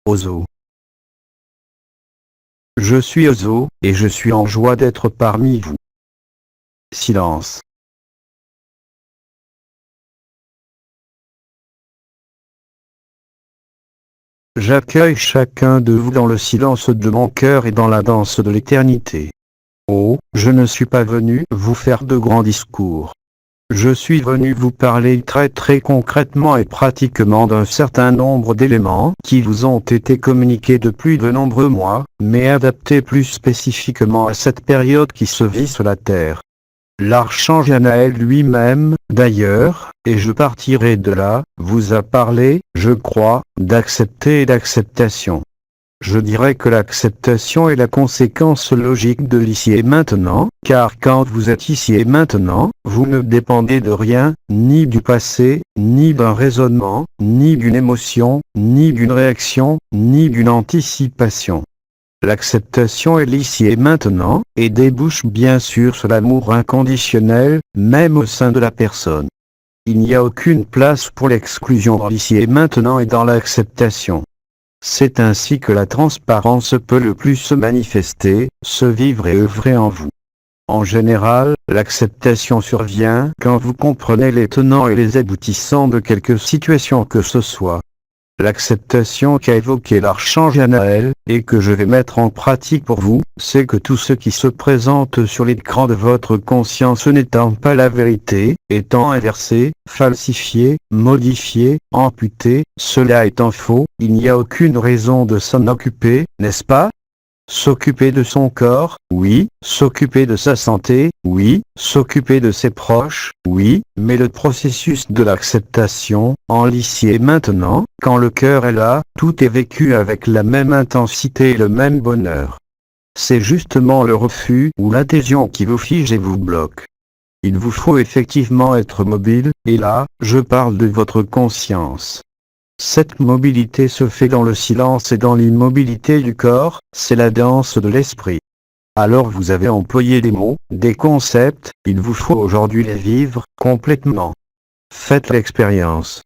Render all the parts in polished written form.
Ozo. Je suis Ozo, et je suis en joie d'être parmi vous. Silence. J'accueille chacun de vous dans le silence de mon cœur et dans la danse de l'éternité. Oh, je ne suis pas venu vous faire de grands discours. Je suis venu vous parler très concrètement et pratiquement d'un certain nombre d'éléments qui vous ont été communiqués depuis de nombreux mois, mais adaptés plus spécifiquement à cette période qui se vit sur la terre. L'archange Anaël lui-même, d'ailleurs, et je partirai de là, vous a parlé, je crois, d'accepter et d'acceptation. Je dirais que l'acceptation est la conséquence logique de l'ici et maintenant, car quand vous êtes ici et maintenant, vous ne dépendez de rien, ni du passé, ni d'un raisonnement, ni d'une émotion, ni d'une réaction, ni d'une anticipation. L'acceptation est l'ici et maintenant, et débouche bien sûr sur l'amour inconditionnel, même au sein de la personne. Il n'y a aucune place pour l'exclusion dans l'ici et maintenant et dans l'acceptation. C'est ainsi que la transparence peut le plus se manifester, se vivre et œuvrer en vous. En général, l'acceptation survient quand vous comprenez les tenants et les aboutissants de quelque situation que ce soit. L'acceptation qu'a évoqué l'archange Anaël, et que je vais mettre en pratique pour vous, c'est que tout ce qui se présente sur l'écran de votre conscience n'étant pas la vérité, étant inversé, falsifié, modifié, amputé, cela étant faux, il n'y a aucune raison de s'en occuper, n'est-ce pas ? S'occuper de son corps, oui, s'occuper de sa santé, oui, s'occuper de ses proches, oui, mais le processus de l'acceptation, en l'ici et maintenant, quand le cœur est là, tout est vécu avec la même intensité et le même bonheur. C'est justement le refus ou l'adhésion qui vous fige et vous bloque. Il vous faut effectivement être mobile, et là, je parle de votre conscience. Cette mobilité se fait dans le silence et dans l'immobilité du corps, c'est la danse de l'esprit. Alors vous avez employé des mots, des concepts, il vous faut aujourd'hui les vivre, complètement. Faites l'expérience.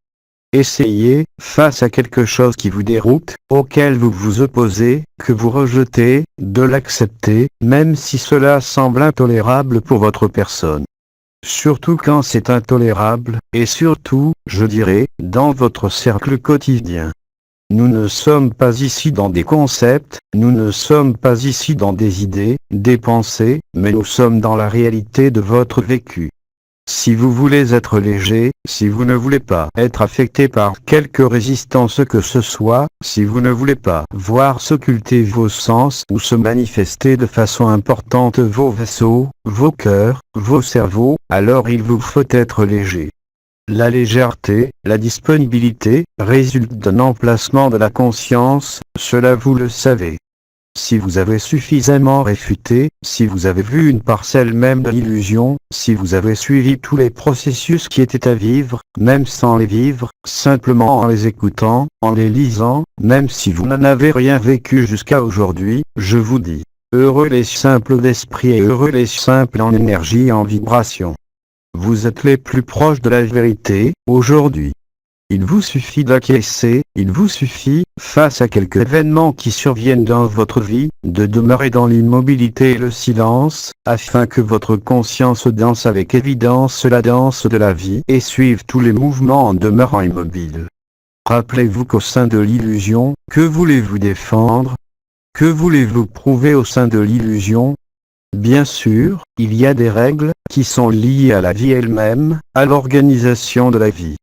Essayez, face à quelque chose qui vous déroute, auquel vous vous opposez, que vous rejetez, de l'accepter, même si cela semble intolérable pour votre personne. Surtout quand c'est intolérable, et surtout, je dirais, dans votre cercle quotidien. Nous ne sommes pas ici dans des concepts, nous ne sommes pas ici dans des idées, des pensées, mais nous sommes dans la réalité de votre vécu. Si vous voulez être léger, si vous ne voulez pas être affecté par quelque résistance que ce soit, si vous ne voulez pas voir s'occulter vos sens ou se manifester de façon importante vos vaisseaux, vos cœurs, vos cerveaux, alors il vous faut être léger. La légèreté, la disponibilité, résultent d'un emplacement de la conscience, cela vous le savez. Si vous avez suffisamment réfuté, si vous avez vu une parcelle même de l'illusion, si vous avez suivi tous les processus qui étaient à vivre, même sans les vivre, simplement en les écoutant, en les lisant, même si vous n'en avez rien vécu jusqu'à aujourd'hui, je vous dis, heureux les simples d'esprit et heureux les simples en énergie et en vibration. Vous êtes les plus proches de la vérité, aujourd'hui. Il vous suffit d'acquiescer, il vous suffit, face à quelques événements qui surviennent dans votre vie, de demeurer dans l'immobilité et le silence, afin que votre conscience danse avec évidence la danse de la vie et suive tous les mouvements en demeurant immobile. Rappelez-vous qu'au sein de l'illusion, que voulez-vous défendre ? Que voulez-vous prouver au sein de l'illusion ? Bien sûr, il y a des règles qui sont liées à la vie elle-même, à l'organisation de la vie.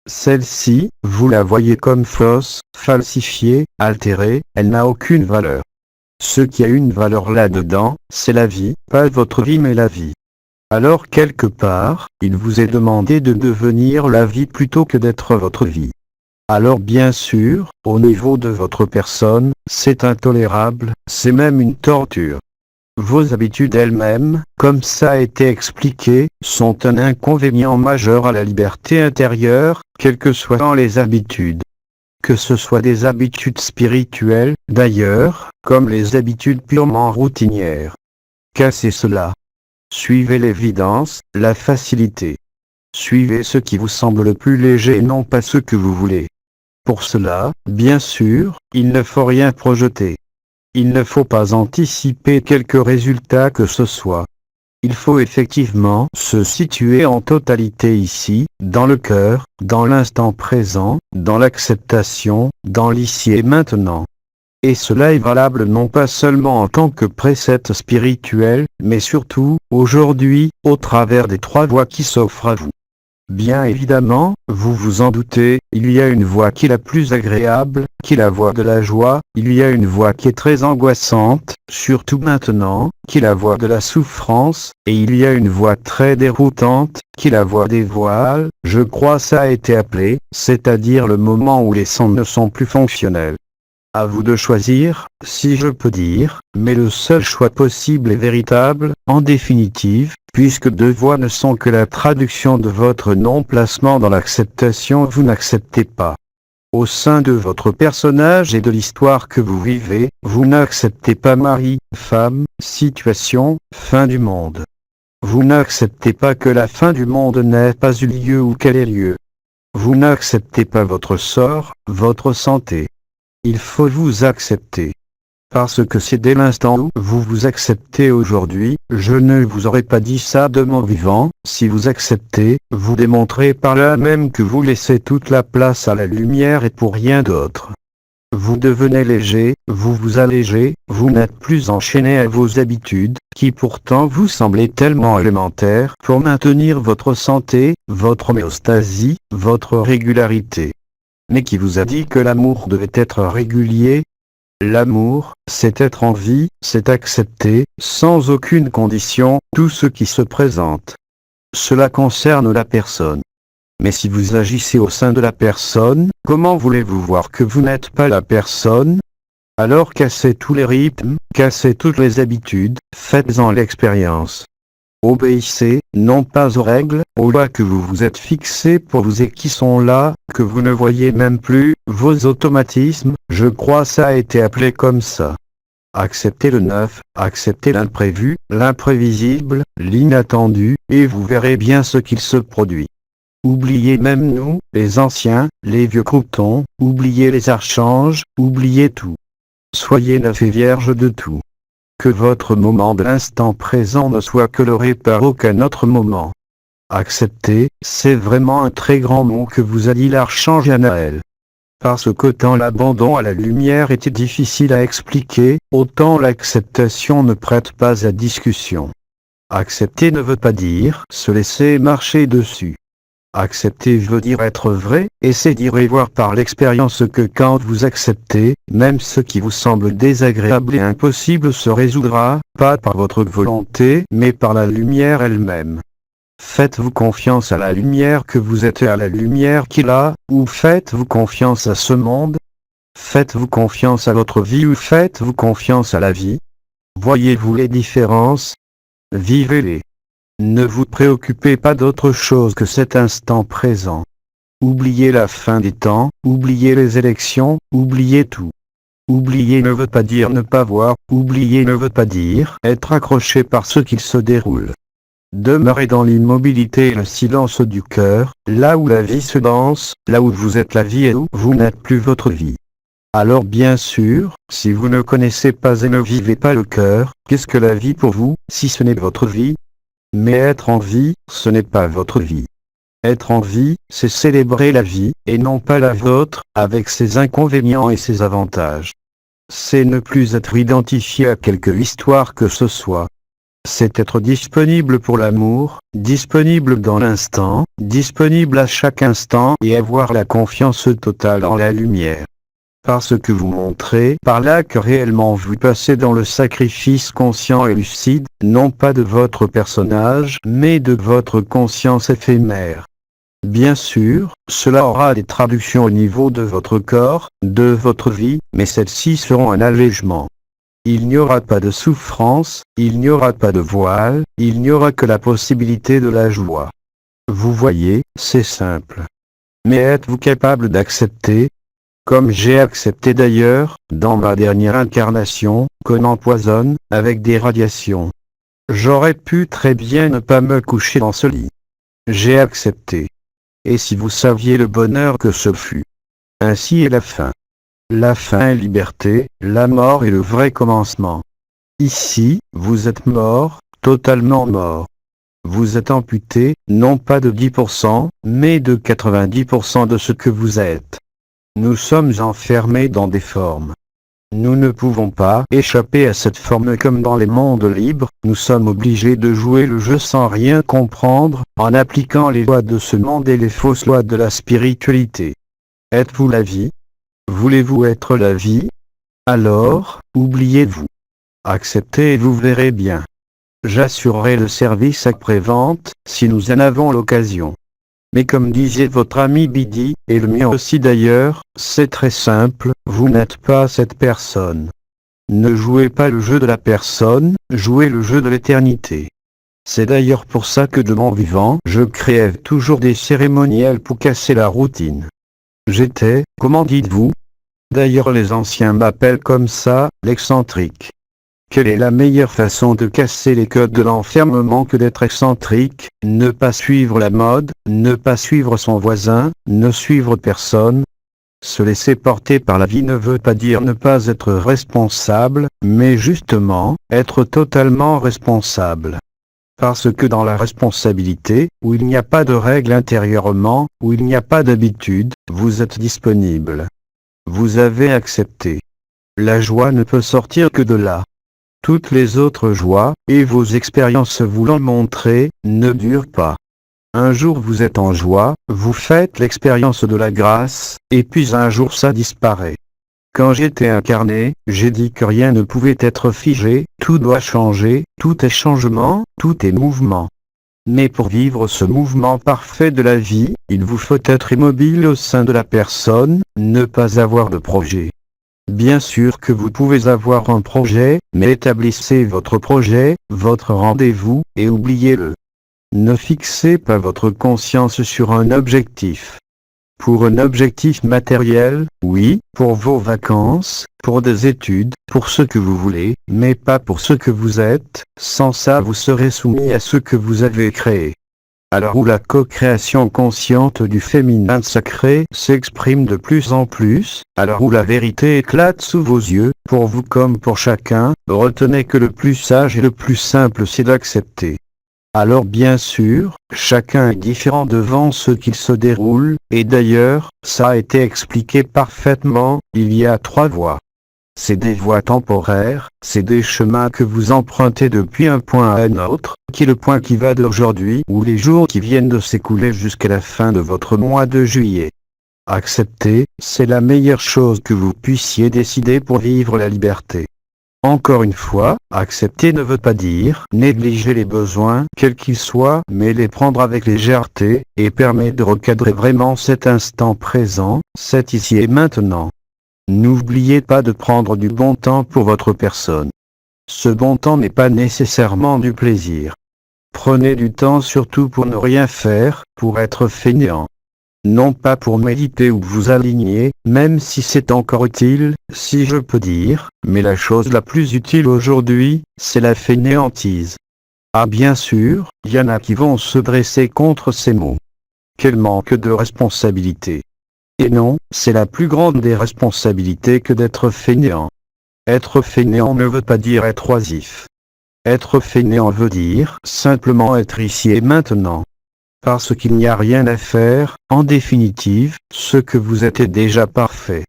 Celle-ci, vous la voyez comme fausse, falsifiée, altérée, elle n'a aucune valeur. Ce qui a une valeur là-dedans, c'est la vie, pas votre vie mais la vie. Alors quelque part, il vous est demandé de devenir la vie plutôt que d'être votre vie. Alors bien sûr, au niveau de votre personne, c'est intolérable, c'est même une torture. Vos habitudes elles-mêmes, comme ça a été expliqué, sont un inconvénient majeur à la liberté intérieure, quelles que soient les habitudes. Que ce soit des habitudes spirituelles, d'ailleurs, comme les habitudes purement routinières. Cassez cela. Suivez l'évidence, la facilité. Suivez ce qui vous semble le plus léger et non pas ce que vous voulez. Pour cela, bien sûr, il ne faut rien projeter. Il ne faut pas anticiper quelque résultat que ce soit. Il faut effectivement se situer en totalité ici, dans le cœur, dans l'instant présent, dans l'acceptation, dans l'ici et maintenant. Et cela est valable non pas seulement en tant que précepte spirituel, mais surtout, aujourd'hui, au travers des 3 voies qui s'offrent à vous. Bien évidemment, vous vous en doutez, il y a une voie qui est la plus agréable, qui est la voie de la joie, il y a une voie qui est très angoissante, surtout maintenant, qui est la voie de la souffrance, et il y a une voie très déroutante, qui est la voie des voiles, je crois ça a été appelé, c'est-à-dire le moment où les sens ne sont plus fonctionnels. À vous de choisir, si je peux dire, mais le seul choix possible est véritable, en définitive, puisque 2 voies ne sont que la traduction de votre non-placement dans l'acceptation, vous n'acceptez pas. Au sein de votre personnage et de l'histoire que vous vivez, vous n'acceptez pas mari, femme, situation, fin du monde. Vous n'acceptez pas que la fin du monde n'ait pas eu lieu ou qu'elle ait lieu. Vous n'acceptez pas votre sort, votre santé. Il faut vous accepter. Parce que c'est dès l'instant où vous vous acceptez aujourd'hui, je ne vous aurais pas dit ça de mon vivant, si vous acceptez, vous démontrez par là même que vous laissez toute la place à la lumière et pour rien d'autre. Vous devenez léger, vous vous allégez, vous n'êtes plus enchaîné à vos habitudes, qui pourtant vous semblaient tellement élémentaires pour maintenir votre santé, votre homéostasie, votre régularité. Mais qui vous a dit que l'amour devait être régulier? L'amour, c'est être en vie, c'est accepter, sans aucune condition, tout ce qui se présente. Cela concerne la personne. Mais si vous agissez au sein de la personne, comment voulez-vous voir que vous n'êtes pas la personne? Alors cassez tous les rythmes, cassez toutes les habitudes, faites-en l'expérience. Obéissez, non pas aux règles, aux lois que vous vous êtes fixées pour vous et qui sont là, que vous ne voyez même plus, vos automatismes, je crois ça a été appelé comme ça. Acceptez le neuf, acceptez l'imprévu, l'imprévisible, l'inattendu, et vous verrez bien ce qu'il se produit. Oubliez même nous, les anciens, les vieux croutons, oubliez les archanges, oubliez tout. Soyez neuf et vierge de tout. Que votre moment de l'instant présent ne soit coloré par aucun autre moment. Accepter, c'est vraiment un très grand mot que vous a dit l'archange Anaël. Parce qu'autant l'abandon à la lumière était difficile à expliquer, autant l'acceptation ne prête pas à discussion. Accepter ne veut pas dire se laisser marcher dessus. Accepter veut dire être vrai, et c'est dire et voir par l'expérience que quand vous acceptez, même ce qui vous semble désagréable et impossible se résoudra, pas par votre volonté, mais par la lumière elle-même. Faites-vous confiance à la lumière que vous êtes et à la lumière qu'il a, ou faites-vous confiance à ce monde? Faites-vous confiance à votre vie ou faites-vous confiance à la vie? Voyez-vous les différences? Vivez-les. Ne vous préoccupez pas d'autre chose que cet instant présent. Oubliez la fin des temps, oubliez les élections, oubliez tout. Oublier ne veut pas dire ne pas voir, oublier ne veut pas dire être accroché par ce qu'il se déroule. Demeurez dans l'immobilité et le silence du cœur, là où la vie se danse, là où vous êtes la vie et où vous n'êtes plus votre vie. Alors bien sûr, si vous ne connaissez pas et ne vivez pas le cœur, qu'est-ce que la vie pour vous, si ce n'est votre vie? Mais être en vie, ce n'est pas votre vie. Être en vie, c'est célébrer la vie, et non pas la vôtre, avec ses inconvénients et ses avantages. C'est ne plus être identifié à quelque histoire que ce soit. C'est être disponible pour l'amour, disponible dans l'instant, disponible à chaque instant et avoir la confiance totale en la lumière. Parce que vous montrez par là que réellement vous passez dans le sacrifice conscient et lucide, non pas de votre personnage, mais de votre conscience éphémère. Bien sûr, cela aura des traductions au niveau de votre corps, de votre vie, mais celles-ci seront un allègement. Il n'y aura pas de souffrance, il n'y aura pas de voile, il n'y aura que la possibilité de la joie. Vous voyez, c'est simple. Mais êtes-vous capable d'accepter? Comme j'ai accepté d'ailleurs, dans ma dernière incarnation, qu'on m'empoisonne, avec des radiations. J'aurais pu très bien ne pas me coucher dans ce lit. J'ai accepté. Et si vous saviez le bonheur que ce fut. Ainsi est la fin. La fin est liberté, la mort est le vrai commencement. Ici, vous êtes mort, totalement mort. Vous êtes amputé, non pas de 10%, mais de 90% de ce que vous êtes. Nous sommes enfermés dans des formes. Nous ne pouvons pas échapper à cette forme comme dans les mondes libres, nous sommes obligés de jouer le jeu sans rien comprendre, en appliquant les lois de ce monde et les fausses lois de la spiritualité. Êtes-vous la vie? Voulez-vous être la vie? Alors, oubliez-vous. Acceptez et vous verrez bien. J'assurerai le service après-vente, si nous en avons l'occasion. Mais comme disait votre ami Bidi, et le mien aussi d'ailleurs, c'est très simple, vous n'êtes pas cette personne. Ne jouez pas le jeu de la personne, jouez le jeu de l'éternité. C'est d'ailleurs pour ça que de mon vivant, je créais toujours des cérémoniels pour casser la routine. J'étais, comment dites-vous? D'ailleurs les anciens m'appellent comme ça, l'excentrique. Quelle est la meilleure façon de casser les codes de l'enfermement que d'être excentrique, ne pas suivre la mode, ne pas suivre son voisin, ne suivre personne? Se laisser porter par la vie ne veut pas dire ne pas être responsable, mais justement, être totalement responsable. Parce que dans la responsabilité, où il n'y a pas de règles intérieurement, où il n'y a pas d'habitude, vous êtes disponible. Vous avez accepté. La joie ne peut sortir que de là. Toutes les autres joies, et vos expériences vous l'ont montré, ne durent pas. Un jour vous êtes en joie, vous faites l'expérience de la grâce, et puis un jour ça disparaît. Quand j'étais incarné, j'ai dit que rien ne pouvait être figé, tout doit changer, tout est changement, tout est mouvement. Mais pour vivre ce mouvement parfait de la vie, il vous faut être immobile au sein de la personne, ne pas avoir de projet. Bien sûr que vous pouvez avoir un projet, mais établissez votre projet, votre rendez-vous, et oubliez-le. Ne fixez pas votre conscience sur un objectif. Pour un objectif matériel, oui, pour vos vacances, pour des études, pour ce que vous voulez, mais pas pour ce que vous êtes, sans ça vous serez soumis à ce que vous avez créé. Alors où la co-création consciente du féminin sacré s'exprime de plus en plus, alors où la vérité éclate sous vos yeux, pour vous comme pour chacun, retenez que le plus sage et le plus simple c'est d'accepter. Alors bien sûr, chacun est différent devant ce qu'il se déroule, et d'ailleurs, ça a été expliqué parfaitement, il y a 3 voies. C'est des voies temporaires, c'est des chemins que vous empruntez depuis un point à un autre, qui est le point qui va d'aujourd'hui ou les jours qui viennent de s'écouler jusqu'à la fin de votre mois de juillet. Accepter, c'est la meilleure chose que vous puissiez décider pour vivre la liberté. Encore une fois, accepter ne veut pas dire négliger les besoins, quels qu'ils soient, mais les prendre avec légèreté, et permet de recadrer vraiment cet instant présent, cet ici et maintenant. N'oubliez pas de prendre du bon temps pour votre personne. Ce bon temps n'est pas nécessairement du plaisir. Prenez du temps surtout pour ne rien faire, pour être fainéant. Non pas pour méditer ou vous aligner, même si c'est encore utile, si je peux dire, mais la chose la plus utile aujourd'hui, c'est la fainéantise. Ah bien sûr, il y en a qui vont se dresser contre ces mots. Quel manque de responsabilité. Et non, c'est la plus grande des responsabilités que d'être fainéant. Être fainéant ne veut pas dire être oisif. Être fainéant veut dire simplement être ici et maintenant. Parce qu'il n'y a rien à faire, en définitive, ce que vous êtes est déjà parfait.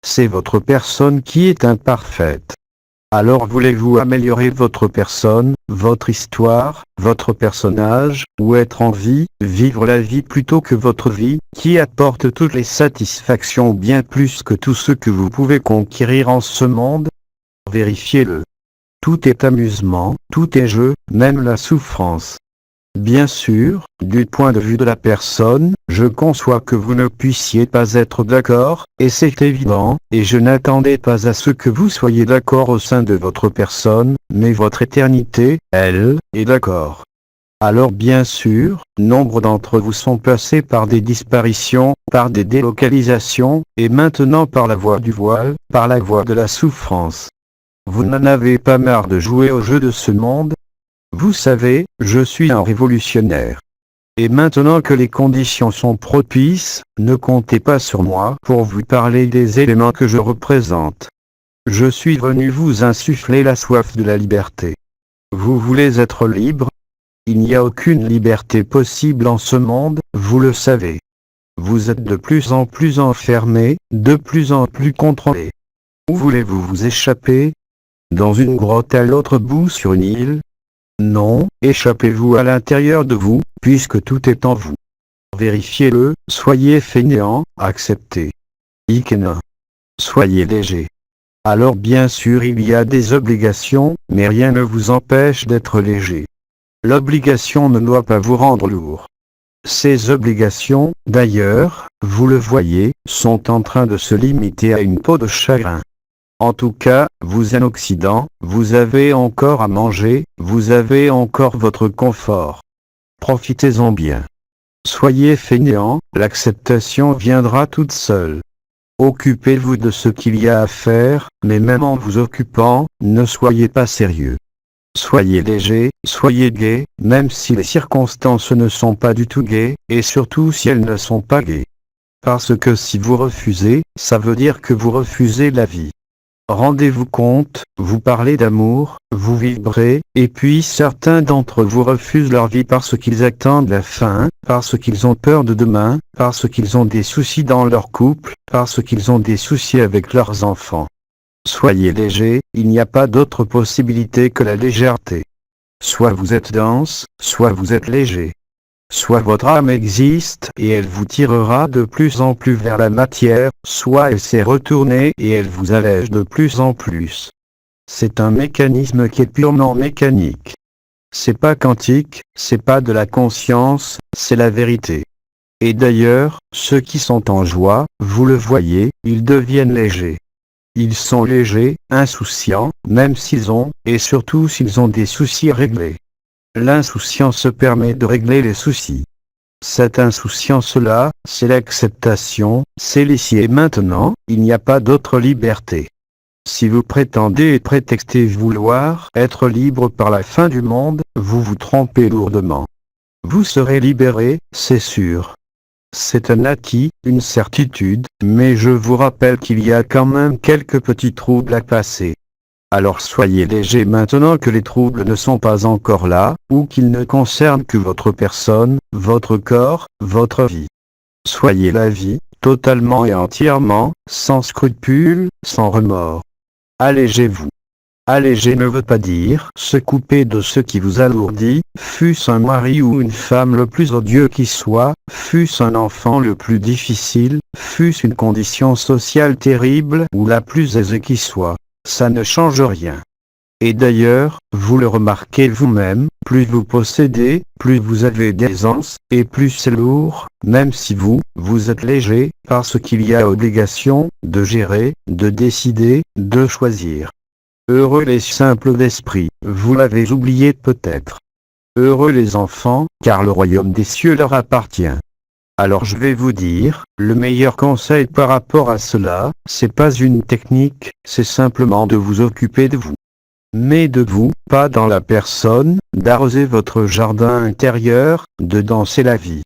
C'est votre personne qui est imparfaite. Alors voulez-vous améliorer votre personne, votre histoire, votre personnage, ou être en vie, vivre la vie plutôt que votre vie, qui apporte toutes les satisfactions bien plus que tout ce que vous pouvez conquérir en ce monde? Vérifiez-le. Tout est amusement, tout est jeu, même la souffrance. Bien sûr, du point de vue de la personne, je conçois que vous ne puissiez pas être d'accord, et c'est évident, et je n'attendais pas à ce que vous soyez d'accord au sein de votre personne, mais votre éternité, elle, est d'accord. Alors bien sûr, nombre d'entre vous sont passés par des disparitions, par des délocalisations, et maintenant par la voie du voile, par la voie de la souffrance. Vous n'en avez pas marre de jouer au jeu de ce monde? Vous savez, je suis un révolutionnaire. Et maintenant que les conditions sont propices, ne comptez pas sur moi pour vous parler des éléments que je représente. Je suis venu vous insuffler la soif de la liberté. Vous voulez être libre? Il n'y a aucune liberté possible en ce monde, vous le savez. Vous êtes de plus en plus enfermé, de plus en plus contrôlé. Où voulez-vous vous échapper? Dans une grotte à l'autre bout sur une île? Non, échappez-vous à l'intérieur de vous, puisque tout est en vous. Vérifiez-le, soyez fainéant, acceptez. Ikena. Soyez léger. Alors bien sûr il y a des obligations, mais rien ne vous empêche d'être léger. L'obligation ne doit pas vous rendre lourd. Ces obligations, d'ailleurs, vous le voyez, sont en train de se limiter à une peau de chagrin. En tout cas, vous en Occident, vous avez encore à manger, vous avez encore votre confort. Profitez-en bien. Soyez fainéant, l'acceptation viendra toute seule. Occupez-vous de ce qu'il y a à faire, mais même en vous occupant, ne soyez pas sérieux. Soyez léger, soyez gai, même si les circonstances ne sont pas du tout gaies, et surtout si elles ne sont pas gaies. Parce que si vous refusez, ça veut dire que vous refusez la vie. Rendez-vous compte, vous parlez d'amour, vous vibrez, et puis certains d'entre vous refusent leur vie parce qu'ils attendent la fin, parce qu'ils ont peur de demain, parce qu'ils ont des soucis dans leur couple, parce qu'ils ont des soucis avec leurs enfants. Soyez léger, il n'y a pas d'autre possibilité que la légèreté. Soit vous êtes dense, soit vous êtes léger. Soit votre âme existe et elle vous tirera de plus en plus vers la matière, soit elle s'est retournée et elle vous allège de plus en plus. C'est un mécanisme qui est purement mécanique. C'est pas quantique, c'est pas de la conscience, c'est la vérité. Et d'ailleurs, ceux qui sont en joie, vous le voyez, ils deviennent légers. Ils sont légers, insouciants, même s'ils ont, et surtout s'ils ont des soucis réglés. L'insouciance permet de régler les soucis. Cette insouciance-là, c'est l'acceptation, c'est l'ici et maintenant, il n'y a pas d'autre liberté. Si vous prétendez et prétextez vouloir être libre par la fin du monde, vous vous trompez lourdement. Vous serez libéré, c'est sûr. C'est un acquis, une certitude, mais je vous rappelle qu'il y a quand même quelques petits troubles à passer. Alors soyez léger maintenant que les troubles ne sont pas encore là, ou qu'ils ne concernent que votre personne, votre corps, votre vie. Soyez la vie, totalement et entièrement, sans scrupules, sans remords. Allégez-vous. Alléger ne veut pas dire se couper de ce qui vous alourdit, fût-ce un mari ou une femme le plus odieux qui soit, fût-ce un enfant le plus difficile, fût-ce une condition sociale terrible ou la plus aisée qui soit. Ça ne change rien. Et d'ailleurs, vous le remarquez vous-même, plus vous possédez, plus vous avez d'aisance, et plus c'est lourd, même si vous êtes léger, parce qu'il y a obligation de gérer, de décider, de choisir. Heureux les simples d'esprit, vous l'avez oublié peut-être. Heureux les enfants, car le royaume des cieux leur appartient. Alors je vais vous dire, le meilleur conseil par rapport à cela, c'est pas une technique, c'est simplement de vous occuper de vous. Mais de vous, pas dans la personne, d'arroser votre jardin intérieur, de danser la vie.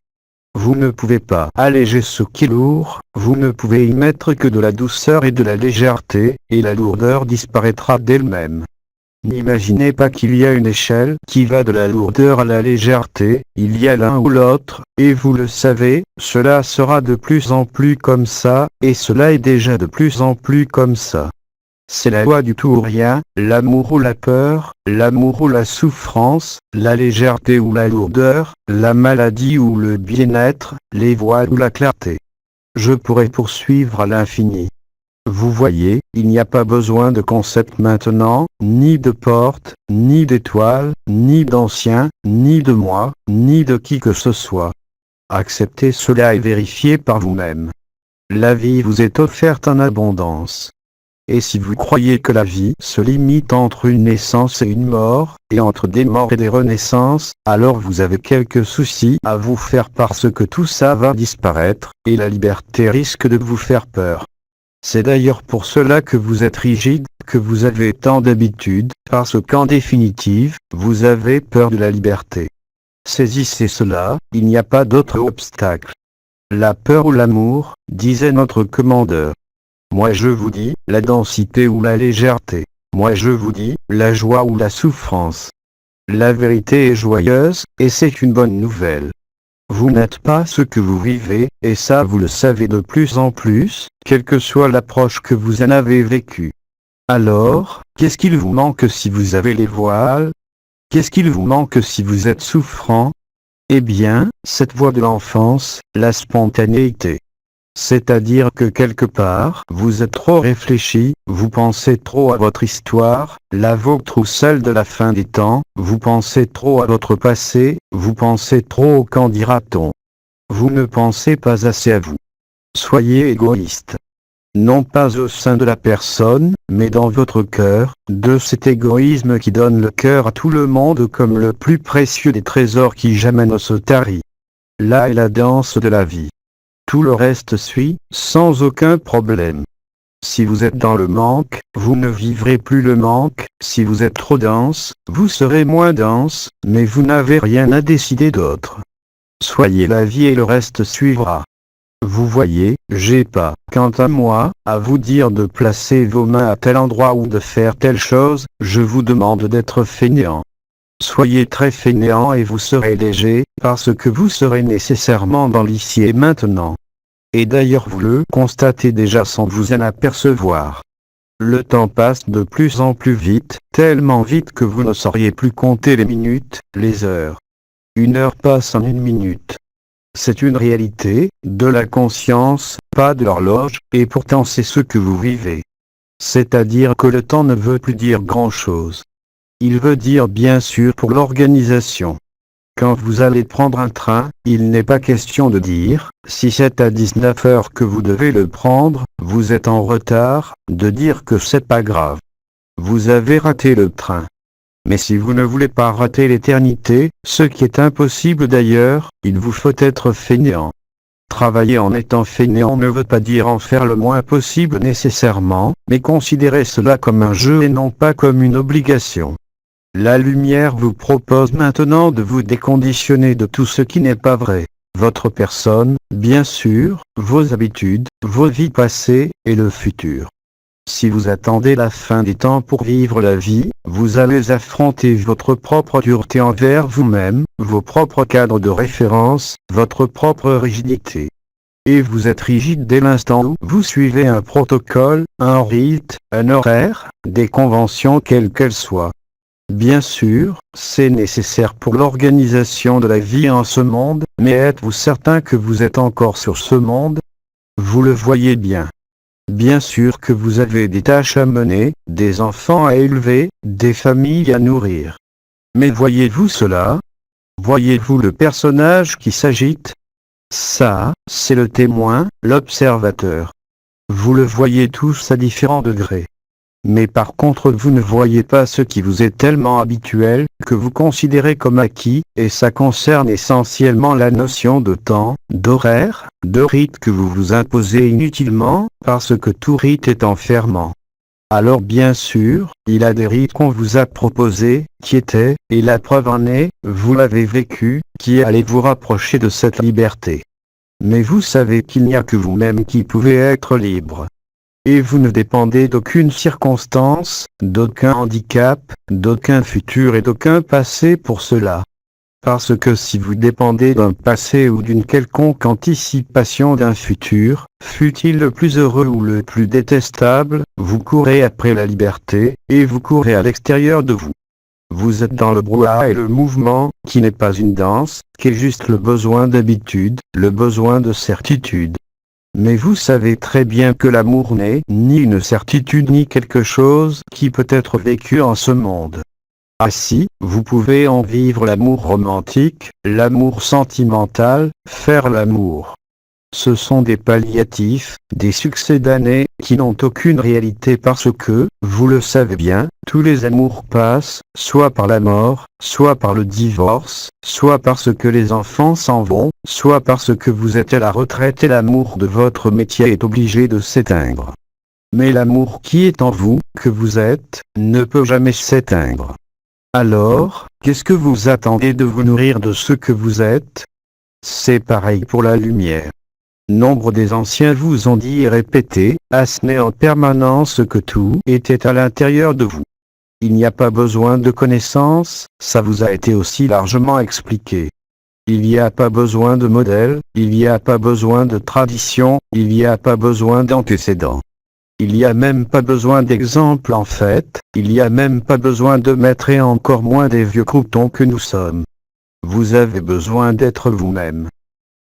Vous ne pouvez pas alléger ce qui est lourd, vous ne pouvez y mettre que de la douceur et de la légèreté, et la lourdeur disparaîtra d'elle-même. N'imaginez pas qu'il y a une échelle qui va de la lourdeur à la légèreté, il y a l'un ou l'autre, et vous le savez, cela sera de plus en plus comme ça, et cela est déjà de plus en plus comme ça. C'est la loi du tout ou rien, l'amour ou la peur, l'amour ou la souffrance, la légèreté ou la lourdeur, la maladie ou le bien-être, les voiles ou la clarté. Je pourrais poursuivre à l'infini. Vous voyez, il n'y a pas besoin de concept maintenant, ni de porte, ni d'étoile, ni d'ancien, ni de moi, ni de qui que ce soit. Acceptez cela et vérifiez par vous-même. La vie vous est offerte en abondance. Et si vous croyez que la vie se limite entre une naissance et une mort, et entre des morts et des renaissances, alors vous avez quelques soucis à vous faire parce que tout ça va disparaître, et la liberté risque de vous faire peur. C'est d'ailleurs pour cela que vous êtes rigide, que vous avez tant d'habitude, parce qu'en définitive, vous avez peur de la liberté. Saisissez cela, il n'y a pas d'autre obstacle. La peur ou l'amour, disait notre commandeur. Moi je vous dis, la densité ou la légèreté. Moi je vous dis, la joie ou la souffrance. La vérité est joyeuse, et c'est une bonne nouvelle. Vous n'êtes pas ce que vous vivez, et ça vous le savez de plus en plus, quelle que soit l'approche que vous en avez vécue. Alors, qu'est-ce qu'il vous manque si vous avez les voiles? Qu'est-ce qu'il vous manque si vous êtes souffrant? Eh bien, cette voie de l'enfance, la spontanéité. C'est-à-dire que quelque part, vous êtes trop réfléchi, vous pensez trop à votre histoire, la vôtre ou celle de la fin des temps, vous pensez trop à votre passé, vous pensez trop au qu'en dira-t-on. Vous ne pensez pas assez à vous. Soyez égoïste. Non pas au sein de la personne, mais dans votre cœur, de cet égoïsme qui donne le cœur à tout le monde comme le plus précieux des trésors qui jamais ne se tarit. Là est la danse de la vie. Tout le reste suit, sans aucun problème. Si vous êtes dans le manque, vous ne vivrez plus le manque, si vous êtes trop dense, vous serez moins dense, mais vous n'avez rien à décider d'autre. Soyez la vie et le reste suivra. Vous voyez, j'ai pas, quant à moi, à vous dire de placer vos mains à tel endroit ou de faire telle chose, je vous demande d'être fainéant. Soyez très fainéant et vous serez léger, parce que vous serez nécessairement dans l'ici et maintenant. Et d'ailleurs vous le constatez déjà sans vous en apercevoir. Le temps passe de plus en plus vite, tellement vite que vous ne sauriez plus compter les minutes, les heures. Une heure passe en une minute. C'est une réalité, de la conscience, pas de l'horloge, et pourtant c'est ce que vous vivez. C'est-à-dire que le temps ne veut plus dire grand-chose. Il veut dire bien sûr pour l'organisation. Quand vous allez prendre un train, il n'est pas question de dire, si c'est à 19 heures que vous devez le prendre, vous êtes en retard, de dire que c'est pas grave. Vous avez raté le train. Mais si vous ne voulez pas rater l'éternité, ce qui est impossible d'ailleurs, il vous faut être fainéant. Travailler en étant fainéant ne veut pas dire en faire le moins possible nécessairement, mais considérez cela comme un jeu et non pas comme une obligation. La lumière vous propose maintenant de vous déconditionner de tout ce qui n'est pas vrai. Votre personne, bien sûr, vos habitudes, vos vies passées, et le futur. Si vous attendez la fin des temps pour vivre la vie, vous allez affronter votre propre dureté envers vous-même, vos propres cadres de référence, votre propre rigidité. Et vous êtes rigide dès l'instant où vous suivez un protocole, un rite, un horaire, des conventions quelles qu'elles soient. Bien sûr, c'est nécessaire pour l'organisation de la vie en ce monde, mais êtes-vous certain que vous êtes encore sur ce monde? Vous le voyez bien. Bien sûr que vous avez des tâches à mener, des enfants à élever, des familles à nourrir. Mais voyez-vous cela? Voyez-vous le personnage qui s'agite? Ça, c'est le témoin, l'observateur. Vous le voyez tous à différents degrés. Mais par contre vous ne voyez pas ce qui vous est tellement habituel, que vous considérez comme acquis, et ça concerne essentiellement la notion de temps, d'horaire, de rite que vous vous imposez inutilement, parce que tout rite est enfermant. Alors bien sûr, il y a des rites qu'on vous a proposés, qui étaient, et la preuve en est, vous l'avez vécu, qui allait vous rapprocher de cette liberté. Mais vous savez qu'il n'y a que vous-même qui pouvez être libre. Et vous ne dépendez d'aucune circonstance, d'aucun handicap, d'aucun futur et d'aucun passé pour cela. Parce que si vous dépendez d'un passé ou d'une quelconque anticipation d'un futur, fût-il le plus heureux ou le plus détestable, vous courez après la liberté, et vous courez à l'extérieur de vous. Vous êtes dans le brouhaha et le mouvement, qui n'est pas une danse, qui est juste le besoin d'habitude, le besoin de certitude. Mais vous savez très bien que l'amour n'est ni une certitude ni quelque chose qui peut être vécu en ce monde. Ah si, vous pouvez en vivre l'amour romantique, l'amour sentimental, faire l'amour. Ce sont des palliatifs, des succès d'années, qui n'ont aucune réalité parce que, vous le savez bien, tous les amours passent, soit par la mort, soit par le divorce, soit parce que les enfants s'en vont, soit parce que vous êtes à la retraite et l'amour de votre métier est obligé de s'éteindre. Mais l'amour qui est en vous, que vous êtes, ne peut jamais s'éteindre. Alors, qu'est-ce que vous attendez de vous nourrir de ce que vous êtes? C'est pareil pour la lumière. Nombre des anciens vous ont dit et répété, assené en permanence que tout était à l'intérieur de vous. Il n'y a pas besoin de connaissances, ça vous a été aussi largement expliqué. Il n'y a pas besoin de modèle, il n'y a pas besoin de tradition, il n'y a pas besoin d'antécédents. Il n'y a même pas besoin d'exemple en fait, il n'y a même pas besoin de maîtres et encore moins des vieux croutons que nous sommes. Vous avez besoin d'être vous-même.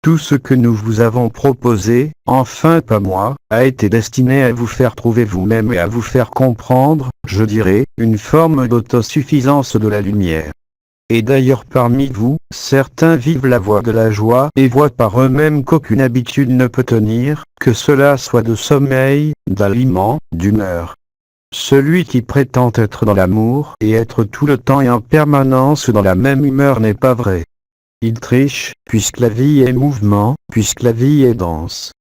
Tout ce que nous vous avons proposé, enfin pas moi, a été destiné à vous faire trouver vous-même et à vous faire comprendre, je dirais, une forme d'autosuffisance de la lumière. Et d'ailleurs parmi vous, certains vivent la voie de la joie et voient par eux-mêmes qu'aucune habitude ne peut tenir, que cela soit de sommeil, d'aliments, d'humeur. Celui qui prétend être dans l'amour et être tout le temps et en permanence dans la même humeur n'est pas vrai. Il triche, puisque la vie est mouvement, puisque la vie est danse.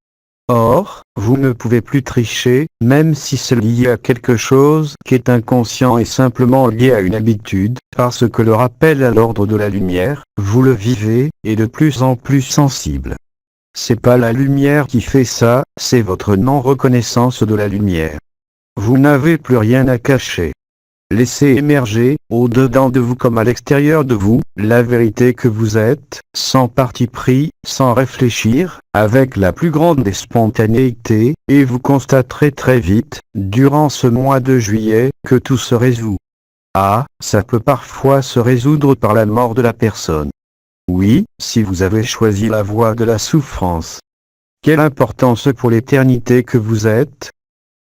Or, vous ne pouvez plus tricher, même si c'est lié à quelque chose qui est inconscient et simplement lié à une habitude, parce que le rappel à l'ordre de la lumière, vous le vivez, est de plus en plus sensible. C'est pas la lumière qui fait ça, c'est votre non-reconnaissance de la lumière. Vous n'avez plus rien à cacher. Laissez émerger, au-dedans de vous comme à l'extérieur de vous, la vérité que vous êtes, sans parti pris, sans réfléchir, avec la plus grande des spontanéités, et vous constaterez très vite, durant ce mois de juillet, que tout se résout. Ah, ça peut parfois se résoudre par la mort de la personne. Oui, si vous avez choisi la voie de la souffrance. Quelle importance pour l'éternité que vous êtes?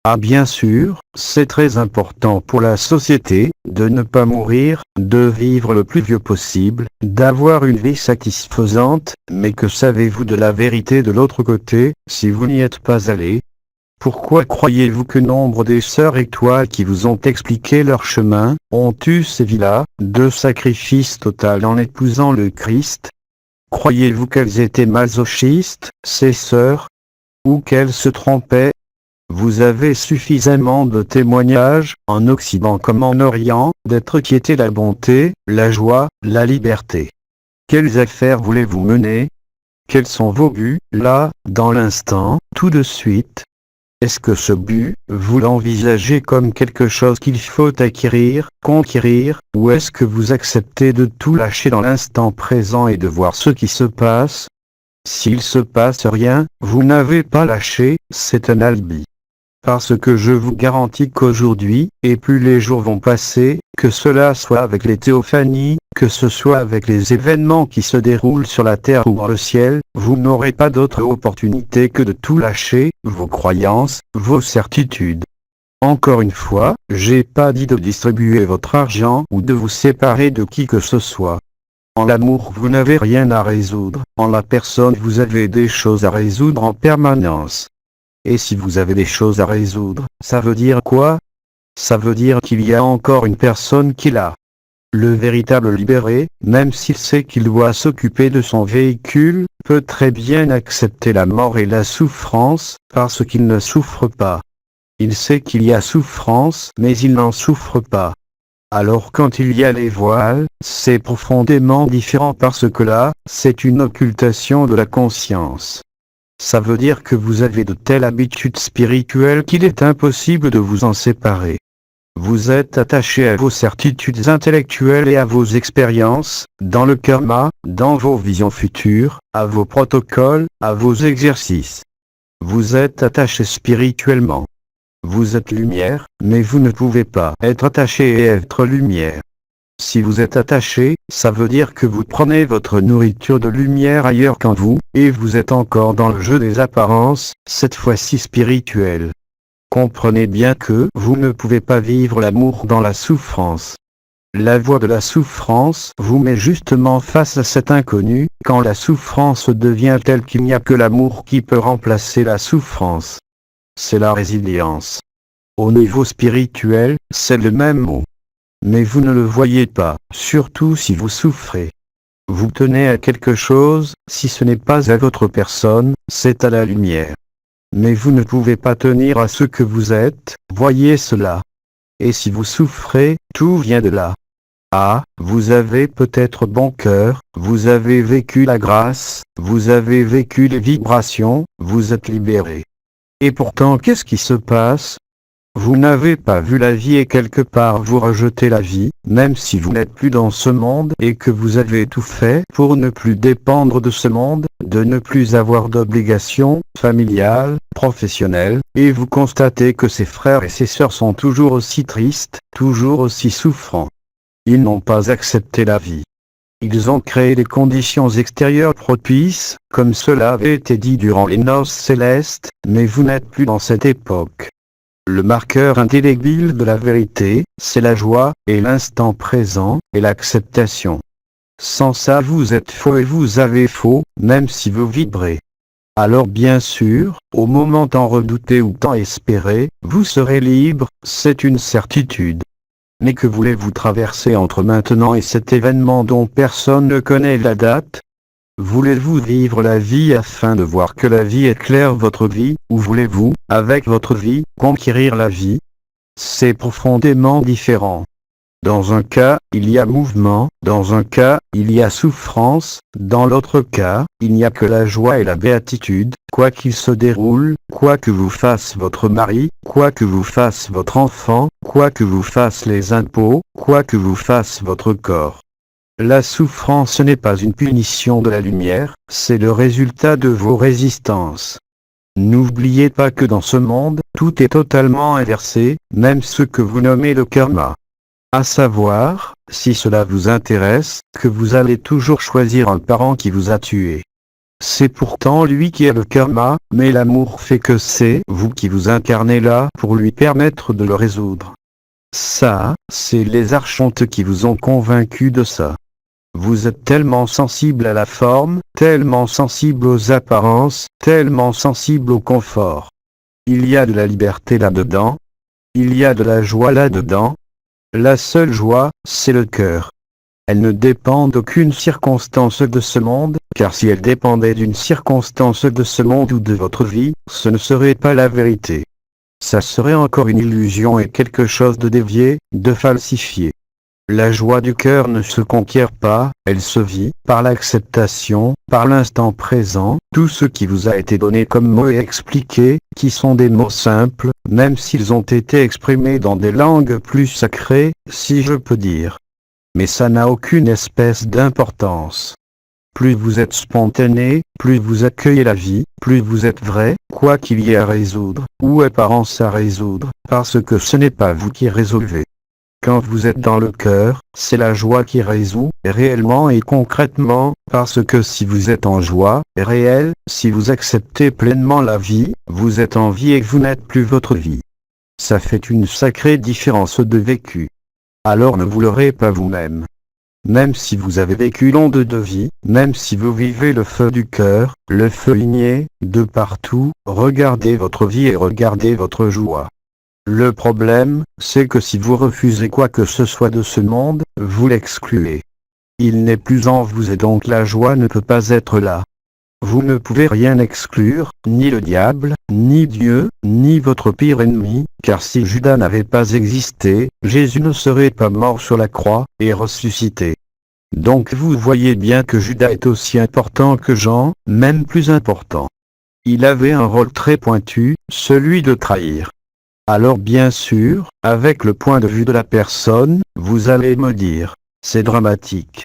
Ah bien sûr, c'est très important pour la société, de ne pas mourir, de vivre le plus vieux possible, d'avoir une vie satisfaisante, mais que savez-vous de la vérité de l'autre côté, si vous n'y êtes pas allé? Pourquoi croyez-vous que nombre des sœurs étoiles qui vous ont expliqué leur chemin, ont eu ces vies-là, de sacrifice total en épousant le Christ? Croyez-vous qu'elles étaient masochistes, ces sœurs? Ou qu'elles se trompaient? Vous avez suffisamment de témoignages, en Occident comme en Orient, d'êtres qui étaient la bonté, la joie, la liberté. Quelles affaires voulez-vous mener? Quels sont vos buts, là, dans l'instant, tout de suite? Est-ce que ce but, vous l'envisagez comme quelque chose qu'il faut acquérir, conquérir, ou est-ce que vous acceptez de tout lâcher dans l'instant présent et de voir ce qui se passe? S'il se passe rien, vous n'avez pas lâché, c'est un alibi. Parce que je vous garantis qu'aujourd'hui, et plus les jours vont passer, que cela soit avec les théophanies, que ce soit avec les événements qui se déroulent sur la terre ou dans le ciel, vous n'aurez pas d'autre opportunité que de tout lâcher, vos croyances, vos certitudes. Encore une fois, j'ai pas dit de distribuer votre argent ou de vous séparer de qui que ce soit. En l'amour vous n'avez rien à résoudre, en la personne vous avez des choses à résoudre en permanence. Et si vous avez des choses à résoudre, ça veut dire quoi? Ça veut dire qu'il y a encore une personne qui l'a. Le véritable libéré, même s'il sait qu'il doit s'occuper de son véhicule, peut très bien accepter la mort et la souffrance, parce qu'il ne souffre pas. Il sait qu'il y a souffrance, mais il n'en souffre pas. Alors quand il y a les voiles, c'est profondément différent parce que là, c'est une occultation de la conscience. Ça veut dire que vous avez de telles habitudes spirituelles qu'il est impossible de vous en séparer. Vous êtes attaché à vos certitudes intellectuelles et à vos expériences, dans le karma, dans vos visions futures, à vos protocoles, à vos exercices. Vous êtes attaché spirituellement. Vous êtes lumière, mais vous ne pouvez pas être attaché et être lumière. Si vous êtes attaché, ça veut dire que vous prenez votre nourriture de lumière ailleurs qu'en vous, et vous êtes encore dans le jeu des apparences, cette fois-ci spirituelles. Comprenez bien que vous ne pouvez pas vivre l'amour dans la souffrance. La voie de la souffrance vous met justement face à cet inconnu, quand la souffrance devient telle qu'il n'y a que l'amour qui peut remplacer la souffrance. C'est la résilience. Au niveau spirituel, c'est le même mot. Mais vous ne le voyez pas, surtout si vous souffrez. Vous tenez à quelque chose, si ce n'est pas à votre personne, c'est à la lumière. Mais vous ne pouvez pas tenir à ce que vous êtes, voyez cela. Et si vous souffrez, tout vient de là. Ah, vous avez peut-être bon cœur, vous avez vécu la grâce, vous avez vécu les vibrations, vous êtes libéré. Et pourtant qu'est-ce qui se passe? Vous n'avez pas vu la vie et quelque part vous rejetez la vie, même si vous n'êtes plus dans ce monde et que vous avez tout fait pour ne plus dépendre de ce monde, de ne plus avoir d'obligations familiales, professionnelles, et vous constatez que ses frères et ses sœurs sont toujours aussi tristes, toujours aussi souffrants. Ils n'ont pas accepté la vie. Ils ont créé des conditions extérieures propices, comme cela avait été dit durant les noces célestes, mais vous n'êtes plus dans cette époque. Le marqueur indélébile de la vérité, c'est la joie, et l'instant présent, et l'acceptation. Sans ça vous êtes faux et vous avez faux, même si vous vibrez. Alors bien sûr, au moment tant redouté ou tant espéré, vous serez libre, c'est une certitude. Mais que voulez-vous traverser entre maintenant et cet événement dont personne ne connaît la date? Voulez-vous vivre la vie afin de voir que la vie éclaire votre vie, ou voulez-vous, avec votre vie, conquérir la vie? C'est profondément différent. Dans un cas, il y a mouvement, dans un cas, il y a souffrance, dans l'autre cas, il n'y a que la joie et la béatitude, quoi qu'il se déroule, quoi que vous fasse votre mari, quoi que vous fasse votre enfant, quoi que vous fasse les impôts, quoi que vous fasse votre corps. La souffrance n'est pas une punition de la lumière, c'est le résultat de vos résistances. N'oubliez pas que dans ce monde, tout est totalement inversé, même ce que vous nommez le karma. À savoir, si cela vous intéresse, que vous allez toujours choisir un parent qui vous a tué. C'est pourtant lui qui est le karma, mais l'amour fait que c'est vous qui vous incarnez là pour lui permettre de le résoudre. Ça, c'est les archontes qui vous ont convaincu de ça. Vous êtes tellement sensible à la forme, tellement sensible aux apparences, tellement sensible au confort. Il y a de la liberté là-dedans. Il y a de la joie là-dedans. La seule joie, c'est le cœur. Elle ne dépend d'aucune circonstance de ce monde, car si elle dépendait d'une circonstance de ce monde ou de votre vie, ce ne serait pas la vérité. Ça serait encore une illusion et quelque chose de dévié, de falsifié. La joie du cœur ne se conquiert pas, elle se vit, par l'acceptation, par l'instant présent, tout ce qui vous a été donné comme mots et expliqué, qui sont des mots simples, même s'ils ont été exprimés dans des langues plus sacrées, si je peux dire. Mais ça n'a aucune espèce d'importance. Plus vous êtes spontané, plus vous accueillez la vie, plus vous êtes vrai, quoi qu'il y ait à résoudre, ou apparence à résoudre, parce que ce n'est pas vous qui résolvez. Quand vous êtes dans le cœur, c'est la joie qui résout, réellement et concrètement, parce que si vous êtes en joie, réelle, si vous acceptez pleinement la vie, vous êtes en vie et vous n'êtes plus votre vie. Ça fait une sacrée différence de vécu. Alors ne vous leurrez pas vous-même. Même si vous avez vécu l'onde de vie, même si vous vivez le feu du cœur, le feu igné, de partout, regardez votre vie et regardez votre joie. Le problème, c'est que si vous refusez quoi que ce soit de ce monde, vous l'excluez. Il n'est plus en vous et donc la joie ne peut pas être là. Vous ne pouvez rien exclure, ni le diable, ni Dieu, ni votre pire ennemi, car si Judas n'avait pas existé, Jésus ne serait pas mort sur la croix, et ressuscité. Donc vous voyez bien que Judas est aussi important que Jean, même plus important. Il avait un rôle très pointu, celui de trahir. Alors bien sûr, avec le point de vue de la personne, vous allez me dire, c'est dramatique.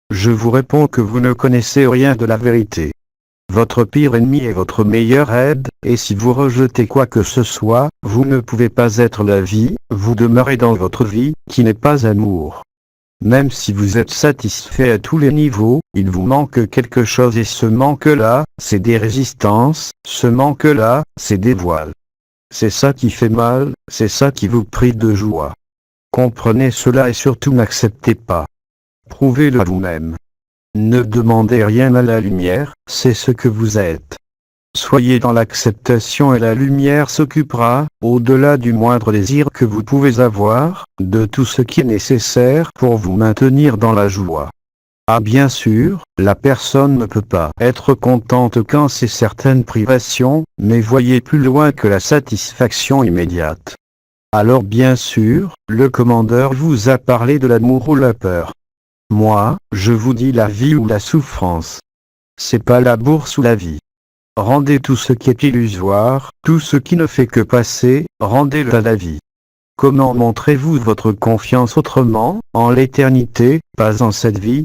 Je vous réponds que vous ne connaissez rien de la vérité. Votre pire ennemi est votre meilleure aide, et si vous rejetez quoi que ce soit, vous ne pouvez pas être la vie, vous demeurez dans votre vie, qui n'est pas amour. Même si vous êtes satisfait à tous les niveaux, il vous manque quelque chose et ce manque-là, c'est des résistances, ce manque-là, c'est des voiles. C'est ça qui fait mal, c'est ça qui vous prive de joie. Comprenez cela et surtout n'acceptez pas. Prouvez-le à vous-même. Ne demandez rien à la lumière, c'est ce que vous êtes. Soyez dans l'acceptation et la lumière s'occupera, au-delà du moindre désir que vous pouvez avoir, de tout ce qui est nécessaire pour vous maintenir dans la joie. Ah bien sûr, la personne ne peut pas être contente quand c'est certaines privations, mais voyez plus loin que la satisfaction immédiate. Alors bien sûr, le commandeur vous a parlé de l'amour ou la peur. Moi, je vous dis la vie ou la souffrance. C'est pas la bourse ou la vie. Rendez tout ce qui est illusoire, tout ce qui ne fait que passer, rendez-le à la vie. Comment montrez-vous votre confiance autrement, en l'éternité, pas en cette vie?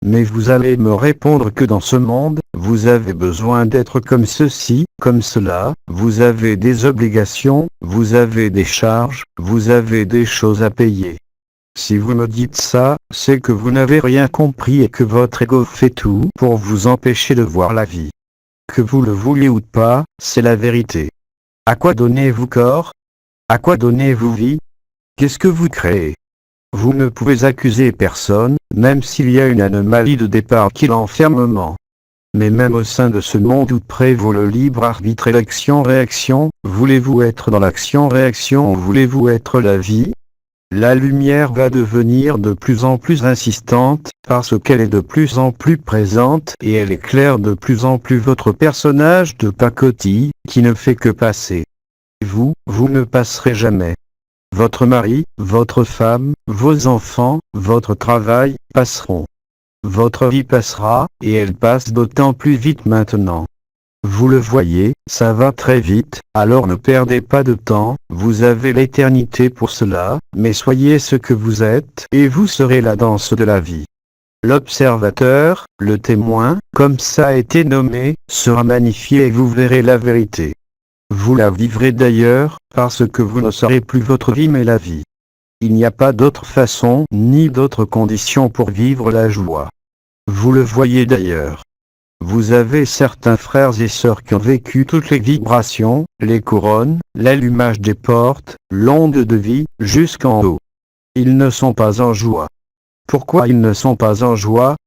Mais vous allez me répondre que dans ce monde, vous avez besoin d'être comme ceci, comme cela, vous avez des obligations, vous avez des charges, vous avez des choses à payer. Si vous me dites ça, c'est que vous n'avez rien compris et que votre ego fait tout pour vous empêcher de voir la vie. Que vous le vouliez ou pas, c'est la vérité. À quoi donnez-vous corps? À quoi donnez-vous vie? Qu'est-ce que vous créez? Vous ne pouvez accuser personne, même s'il y a une anomalie de départ qui l'enfermement. Mais même au sein de ce monde où prévaut le libre arbitre et l'action-réaction, voulez-vous être dans l'action-réaction ou voulez-vous être la vie? La lumière va devenir de plus en plus insistante, parce qu'elle est de plus en plus présente et elle éclaire de plus en plus votre personnage de pacotille, qui ne fait que passer. Vous ne passerez jamais. Votre mari, votre femme, vos enfants, votre travail, passeront. Votre vie passera, et elle passe d'autant plus vite maintenant. Vous le voyez, ça va très vite, alors ne perdez pas de temps, vous avez l'éternité pour cela, mais soyez ce que vous êtes, et vous serez la danse de la vie. L'observateur, le témoin, comme ça a été nommé, sera magnifié et vous verrez la vérité. Vous la vivrez d'ailleurs, parce que vous ne serez plus votre vie mais la vie. Il n'y a pas d'autre façon, ni d'autre condition pour vivre la joie. Vous le voyez d'ailleurs. Vous avez certains frères et sœurs qui ont vécu toutes les vibrations, les couronnes, l'allumage des portes, l'onde de vie, jusqu'en haut. Ils ne sont pas en joie. Pourquoi ils ne sont pas en joie?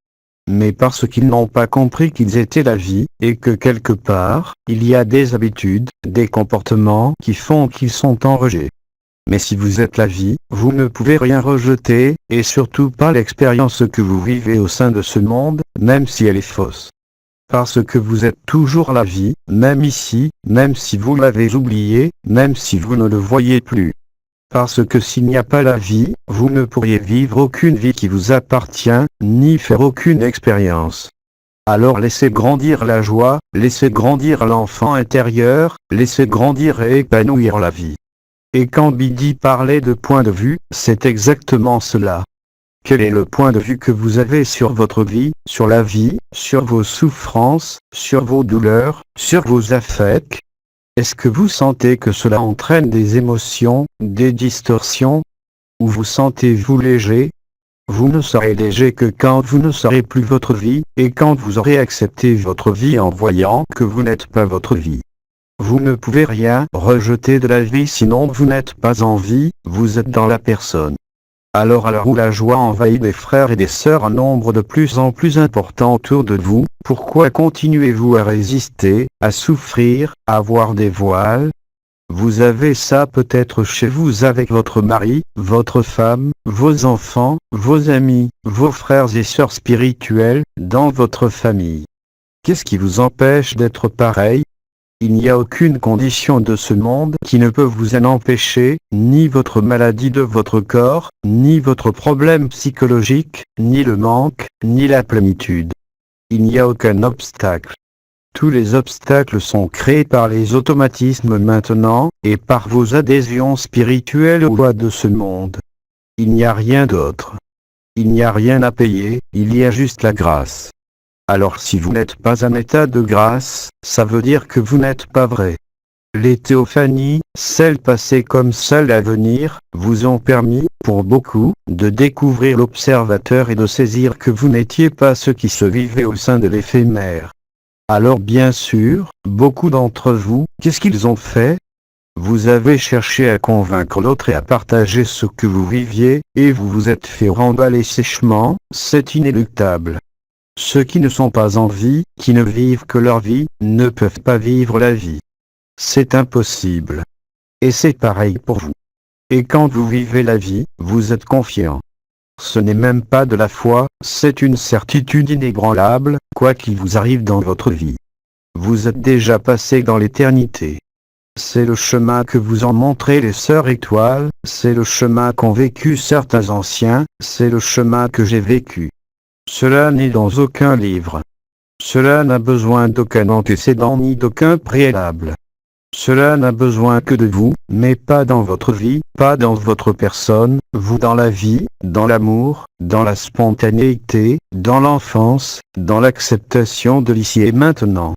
Mais parce qu'ils n'ont pas compris qu'ils étaient la vie, et que quelque part, il y a des habitudes, des comportements qui font qu'ils sont en rejet. Mais si vous êtes la vie, vous ne pouvez rien rejeter, et surtout pas l'expérience que vous vivez au sein de ce monde, même si elle est fausse. Parce que vous êtes toujours la vie, même ici, même si vous l'avez oublié, même si vous ne le voyez plus. Parce que s'il n'y a pas la vie, vous ne pourriez vivre aucune vie qui vous appartient, ni faire aucune expérience. Alors laissez grandir la joie, laissez grandir l'enfant intérieur, laissez grandir et épanouir la vie. Et quand Bidi parlait de point de vue, c'est exactement cela. Quel est le point de vue que vous avez sur votre vie, sur la vie, sur vos souffrances, sur vos douleurs, sur vos affects? Est-ce que vous sentez que cela entraîne des émotions, des distorsions? Ou vous sentez-vous léger? Vous ne serez léger que quand vous ne serez plus votre vie, et quand vous aurez accepté votre vie en voyant que vous n'êtes pas votre vie. Vous ne pouvez rien rejeter de la vie sinon vous n'êtes pas en vie, vous êtes dans la personne. Alors à l'heure où la joie envahit des frères et des sœurs en nombre de plus en plus important autour de vous, pourquoi continuez-vous à résister, à souffrir, à avoir des voiles? Vous avez ça peut-être chez vous avec votre mari, votre femme, vos enfants, vos amis, vos frères et sœurs spirituels, dans votre famille. Qu'est-ce qui vous empêche d'être pareil? Il n'y a aucune condition de ce monde qui ne peut vous en empêcher, ni votre maladie de votre corps, ni votre problème psychologique, ni le manque, ni la plénitude. Il n'y a aucun obstacle. Tous les obstacles sont créés par les automatismes maintenant, et par vos adhésions spirituelles aux lois de ce monde. Il n'y a rien d'autre. Il n'y a rien à payer, il y a juste la grâce. Alors si vous n'êtes pas en état de grâce, ça veut dire que vous n'êtes pas vrai. Les théophanies, celles passées comme celles à venir, vous ont permis, pour beaucoup, de découvrir l'observateur et de saisir que vous n'étiez pas ce qui se vivait au sein de l'éphémère. Alors bien sûr, beaucoup d'entre vous, qu'est-ce qu'ils ont fait? Vous avez cherché à convaincre l'autre et à partager ce que vous viviez, et vous vous êtes fait remballer sèchement, c'est inéluctable. Ceux qui ne sont pas en vie, qui ne vivent que leur vie, ne peuvent pas vivre la vie. C'est impossible. Et c'est pareil pour vous. Et quand vous vivez la vie, vous êtes confiant. Ce n'est même pas de la foi, c'est une certitude inébranlable, quoi qu'il vous arrive dans votre vie. Vous êtes déjà passé dans l'éternité. C'est le chemin que vous ont montré les sœurs étoiles, c'est le chemin qu'ont vécu certains anciens, c'est le chemin que j'ai vécu. Cela n'est dans aucun livre. Cela n'a besoin d'aucun antécédent ni d'aucun préalable. Cela n'a besoin que de vous, mais pas dans votre vie, pas dans votre personne, vous dans la vie, dans l'amour, dans la spontanéité, dans l'enfance, dans l'acceptation de l'ici et maintenant.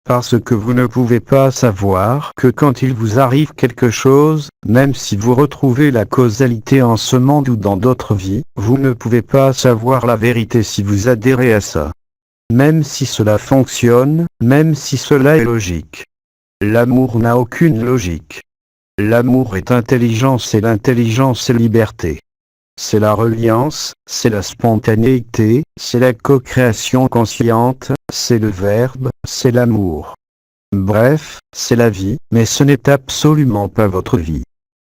Parce que vous ne pouvez pas savoir que quand il vous arrive quelque chose, même si vous retrouvez la causalité en ce monde ou dans d'autres vies, vous ne pouvez pas savoir la vérité si vous adhérez à ça. Même si cela fonctionne, même si cela est logique. L'amour n'a aucune logique. L'amour est intelligence et l'intelligence est liberté. C'est la reliance, c'est la spontanéité, c'est la co-création consciente, c'est le verbe, c'est l'amour. Bref, c'est la vie, mais ce n'est absolument pas votre vie.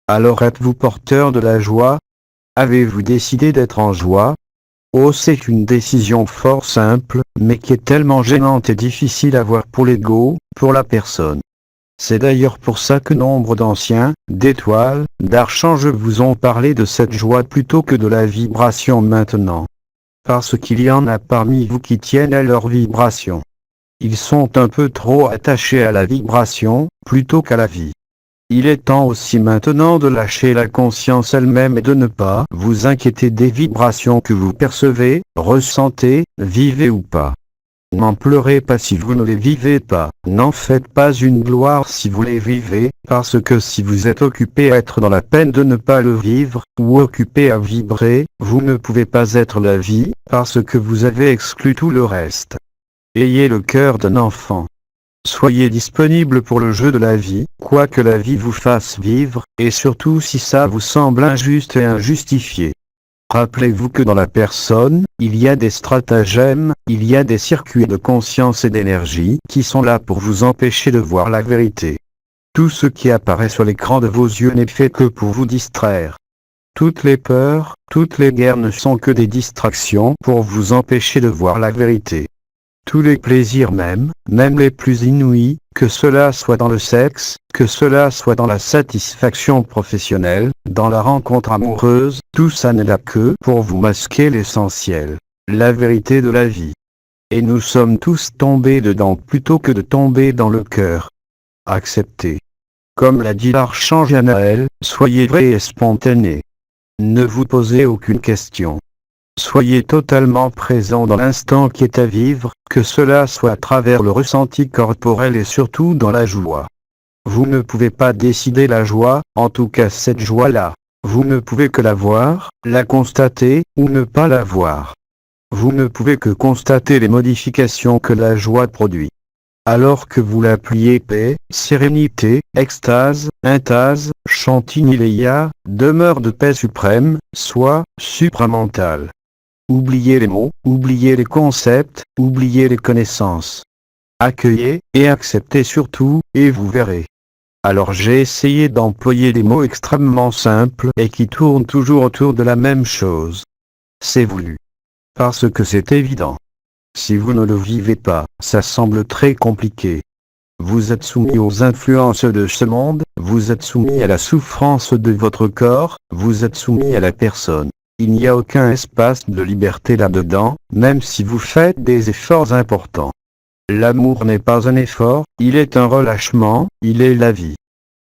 Alors êtes-vous porteur de la joie? Avez-vous décidé d'être en joie? Oh, c'est une décision fort simple, mais qui est tellement gênante et difficile à voir pour l'ego, pour la personne. C'est d'ailleurs pour ça que nombre d'anciens, d'étoiles, d'archanges vous ont parlé de cette joie plutôt que de la vibration maintenant. Parce qu'il y en a parmi vous qui tiennent à leur vibration. Ils sont un peu trop attachés à la vibration, plutôt qu'à la vie. Il est temps aussi maintenant de lâcher la conscience elle-même et de ne pas vous inquiéter des vibrations que vous percevez, ressentez, vivez ou pas. N'en pleurez pas si vous ne les vivez pas, n'en faites pas une gloire si vous les vivez, parce que si vous êtes occupé à être dans la peine de ne pas le vivre, ou occupé à vibrer, vous ne pouvez pas être la vie, parce que vous avez exclu tout le reste. Ayez le cœur d'un enfant. Soyez disponible pour le jeu de la vie, quoi que la vie vous fasse vivre, et surtout si ça vous semble injuste et injustifié. Rappelez-vous que dans la personne, il y a des stratagèmes, il y a des circuits de conscience et d'énergie qui sont là pour vous empêcher de voir la vérité. Tout ce qui apparaît sur l'écran de vos yeux n'est fait que pour vous distraire. Toutes les peurs, toutes les guerres ne sont que des distractions pour vous empêcher de voir la vérité. Tous les plaisirs même les plus inouïs, que cela soit dans le sexe, que cela soit dans la satisfaction professionnelle, dans la rencontre amoureuse, tout ça n'est là que pour vous masquer l'essentiel, la vérité de la vie. Et nous sommes tous tombés dedans plutôt que de tomber dans le cœur. Acceptez. Comme l'a dit l'archange Anaël, soyez vrai et spontané. Ne vous posez aucune question. Soyez totalement présent dans l'instant qui est à vivre, que cela soit à travers le ressenti corporel et surtout dans la joie. Vous ne pouvez pas décider la joie, en tout cas cette joie-là. Vous ne pouvez que la voir, la constater, ou ne pas la voir. Vous ne pouvez que constater les modifications que la joie produit. Alors que vous l'appuyez paix, sérénité, extase, intase, chantineléa, demeure de paix suprême, soi, supramental. Oubliez les mots, oubliez les concepts, oubliez les connaissances. Accueillez, et acceptez surtout, et vous verrez. Alors j'ai essayé d'employer des mots extrêmement simples et qui tournent toujours autour de la même chose. C'est voulu. Parce que c'est évident. Si vous ne le vivez pas, ça semble très compliqué. Vous êtes soumis aux influences de ce monde, vous êtes soumis à la souffrance de votre corps, vous êtes soumis à la personne. Il n'y a aucun espace de liberté là-dedans, même si vous faites des efforts importants. L'amour n'est pas un effort, il est un relâchement, il est la vie.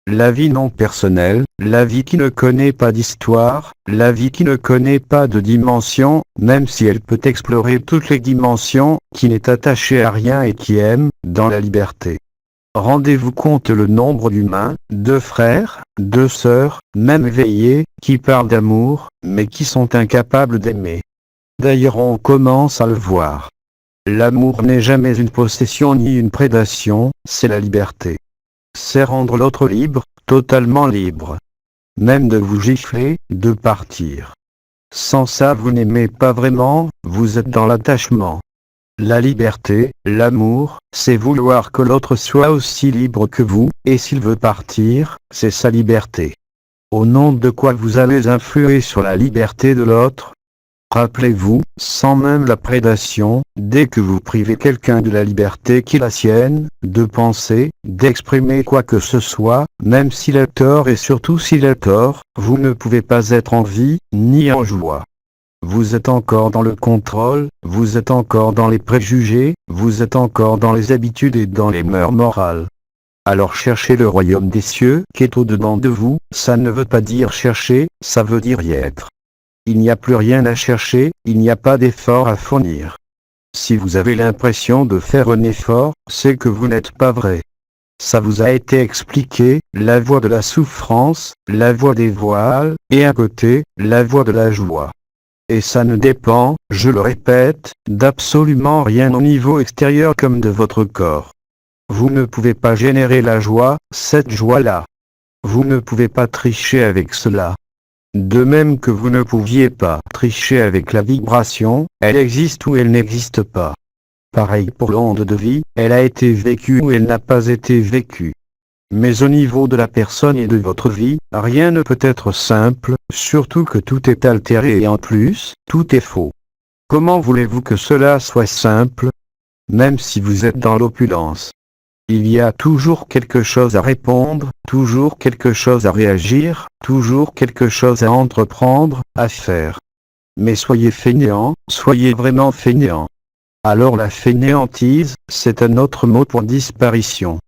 La vie non personnelle, la vie qui ne connaît pas d'histoire, la vie qui ne connaît pas de dimension, même si elle peut explorer toutes les dimensions, qui n'est attachée à rien et qui aime, dans la liberté. Rendez-vous compte le nombre d'humains, de frères, de sœurs, même éveillés, qui parlent d'amour, mais qui sont incapables d'aimer. D'ailleurs on commence à le voir. L'amour n'est jamais une possession ni une prédation, c'est la liberté. C'est rendre l'autre libre, totalement libre. Même de vous gifler, de partir. Sans ça vous n'aimez pas vraiment, vous êtes dans l'attachement. La liberté, l'amour, c'est vouloir que l'autre soit aussi libre que vous, et s'il veut partir, c'est sa liberté. Au nom de quoi vous allez influer sur la liberté de l'autre? Rappelez-vous, sans même la prédation, dès que vous privez quelqu'un de la liberté qui est la sienne, de penser, d'exprimer quoi que ce soit, même s'il a tort et surtout s'il a tort, vous ne pouvez pas être en vie, ni en joie. Vous êtes encore dans le contrôle, vous êtes encore dans les préjugés, vous êtes encore dans les habitudes et dans les mœurs morales. Alors cherchez le royaume des cieux qui est au-dedans de vous, ça ne veut pas dire chercher, ça veut dire y être. Il n'y a plus rien à chercher, il n'y a pas d'effort à fournir. Si vous avez l'impression de faire un effort, c'est que vous n'êtes pas vrai. Ça vous a été expliqué, la voie de la souffrance, la voie des voiles, et à côté, la voie de la joie. Et ça ne dépend, je le répète, d'absolument rien au niveau extérieur comme de votre corps. Vous ne pouvez pas générer la joie, cette joie-là. Vous ne pouvez pas tricher avec cela. De même que vous ne pouviez pas tricher avec la vibration, elle existe ou elle n'existe pas. Pareil pour l'onde de vie, elle a été vécue ou elle n'a pas été vécue. Mais au niveau de la personne et de votre vie, rien ne peut être simple, surtout que tout est altéré et en plus, tout est faux. Comment voulez-vous que cela soit simple? Même si vous êtes dans l'opulence. Il y a toujours quelque chose à répondre, toujours quelque chose à réagir, toujours quelque chose à entreprendre, à faire. Mais soyez fainéant, soyez vraiment fainéant. Alors la fainéantise, c'est un autre mot pour disparition.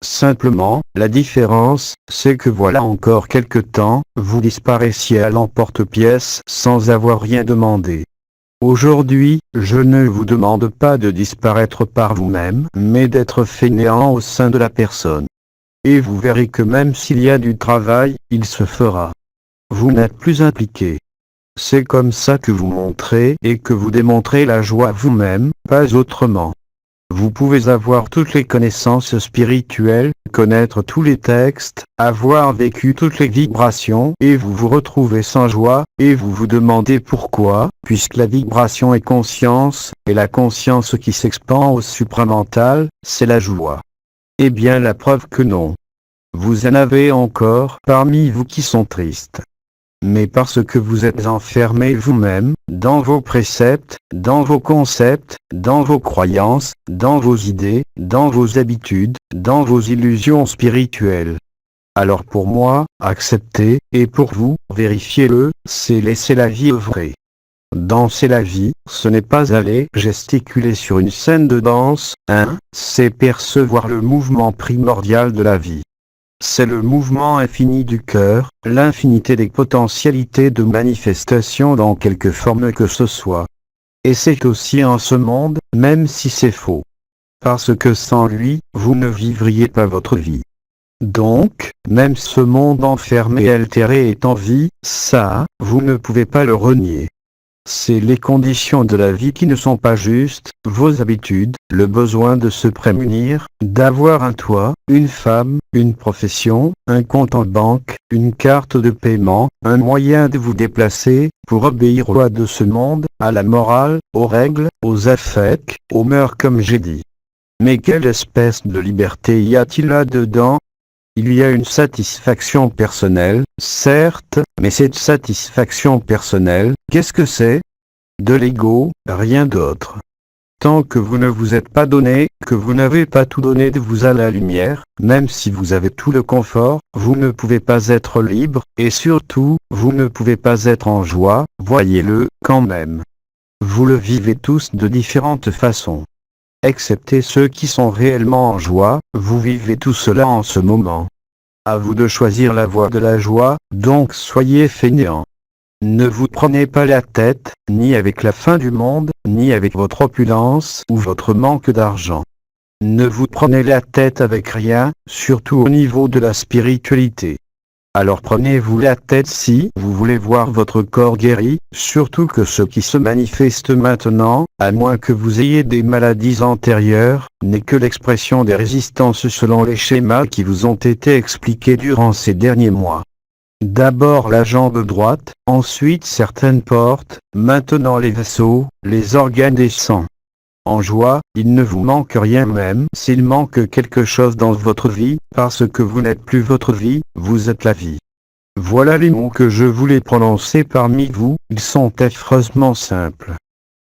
Simplement, la différence, c'est que voilà encore quelque temps, vous disparaissiez à l'emporte-pièce sans avoir rien demandé. Aujourd'hui, je ne vous demande pas de disparaître par vous-même, mais d'être fainéant au sein de la personne. Et vous verrez que même s'il y a du travail, il se fera. Vous n'êtes plus impliqué. C'est comme ça que vous montrez et que vous démontrez la joie vous-même, pas autrement. Vous pouvez avoir toutes les connaissances spirituelles, connaître tous les textes, avoir vécu toutes les vibrations, et vous vous retrouvez sans joie, et vous vous demandez pourquoi, puisque la vibration est conscience, et la conscience qui s'expand au supramental, c'est la joie. Eh bien la preuve que non. Vous en avez encore parmi vous qui sont tristes. Mais parce que vous êtes enfermé vous-même, dans vos préceptes, dans vos concepts, dans vos croyances, dans vos idées, dans vos habitudes, dans vos illusions spirituelles. Alors pour moi, acceptez, et pour vous, vérifiez-le, c'est laisser la vie œuvrer. Danser la vie, ce n'est pas aller gesticuler sur une scène de danse, c'est percevoir le mouvement primordial de la vie. C'est le mouvement infini du cœur, l'infinité des potentialités de manifestation dans quelque forme que ce soit. Et c'est aussi en ce monde, même si c'est faux. Parce que sans lui, vous ne vivriez pas votre vie. Donc, même ce monde enfermé et altéré est en vie, ça, vous ne pouvez pas le renier. C'est les conditions de la vie qui ne sont pas justes, vos habitudes, le besoin de se prémunir, d'avoir un toit, une femme, une profession, un compte en banque, une carte de paiement, un moyen de vous déplacer, pour obéir aux lois de ce monde, à la morale, aux règles, aux affects, aux mœurs comme j'ai dit. Mais quelle espèce de liberté y a-t-il là-dedans ? Il y a une satisfaction personnelle, certes, mais cette satisfaction personnelle, qu'est-ce que c'est? De l'ego, rien d'autre. Tant que vous ne vous êtes pas donné, que vous n'avez pas tout donné de vous à la lumière, même si vous avez tout le confort, vous ne pouvez pas être libre, et surtout, vous ne pouvez pas être en joie, voyez-le, quand même. Vous le vivez tous de différentes façons. Excepté ceux qui sont réellement en joie, vous vivez tout cela en ce moment. À vous de choisir la voie de la joie, donc soyez fainéants. Ne vous prenez pas la tête, ni avec la fin du monde, ni avec votre opulence ou votre manque d'argent. Ne vous prenez la tête avec rien, surtout au niveau de la spiritualité. Alors prenez-vous la tête si vous voulez voir votre corps guéri, surtout que ce qui se manifeste maintenant, à moins que vous ayez des maladies antérieures, n'est que l'expression des résistances selon les schémas qui vous ont été expliqués durant ces derniers mois. D'abord la jambe droite, ensuite certaines portes, maintenant les vaisseaux, les organes et sangs. En joie, il ne vous manque rien même s'il manque quelque chose dans votre vie, parce que vous n'êtes plus votre vie, vous êtes la vie. Voilà les mots que je voulais prononcer parmi vous, ils sont affreusement simples.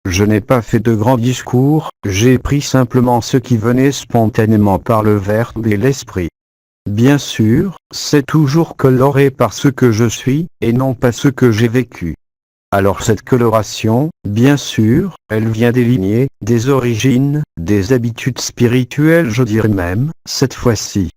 Je n'ai pas fait de grands discours, j'ai pris simplement ce qui venait spontanément par le verbe et l'esprit. Bien sûr, c'est toujours coloré par ce que je suis, et non pas ce que j'ai vécu. Alors cette coloration, bien sûr, elle vient des lignées, des origines, des habitudes spirituelles, je dirais même, cette fois-ci.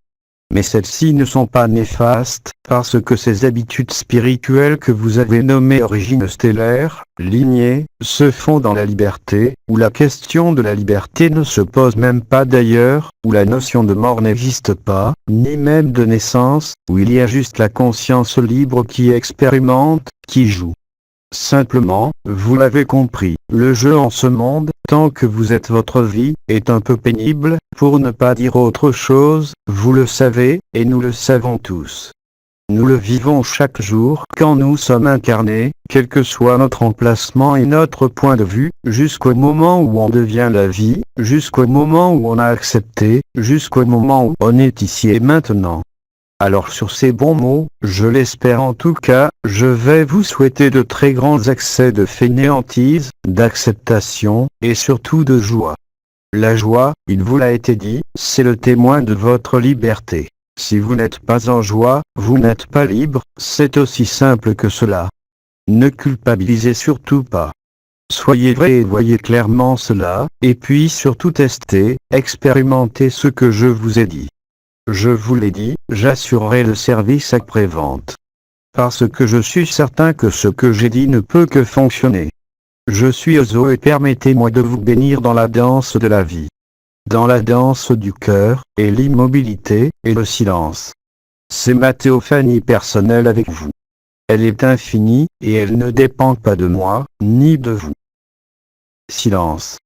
Mais celles-ci ne sont pas néfastes, parce que ces habitudes spirituelles que vous avez nommées origines stellaires, lignées, se font dans la liberté, où la question de la liberté ne se pose même pas d'ailleurs, où la notion de mort n'existe pas, ni même de naissance, où il y a juste la conscience libre qui expérimente, qui joue. Simplement, vous l'avez compris, le jeu en ce monde, tant que vous êtes votre vie, est un peu pénible, pour ne pas dire autre chose, vous le savez, et nous le savons tous. Nous le vivons chaque jour quand nous sommes incarnés, quel que soit notre emplacement et notre point de vue, jusqu'au moment où on devient la vie, jusqu'au moment où on a accepté, jusqu'au moment où on est ici et maintenant. Alors sur ces bons mots, je l'espère en tout cas, je vais vous souhaiter de très grands accès de fainéantise, d'acceptation, et surtout de joie. La joie, il vous l'a été dit, c'est le témoin de votre liberté. Si vous n'êtes pas en joie, vous n'êtes pas libre, c'est aussi simple que cela. Ne culpabilisez surtout pas. Soyez vrai et voyez clairement cela, et puis surtout testez, expérimentez ce que je vous ai dit. Je vous l'ai dit, j'assurerai le service après-vente. Parce que je suis certain que ce que j'ai dit ne peut que fonctionner. Je suis Ozo et permettez-moi de vous bénir dans la danse de la vie. Dans la danse du cœur, et l'immobilité, et le silence. C'est ma théophanie personnelle avec vous. Elle est infinie, et elle ne dépend pas de moi, ni de vous. Silence.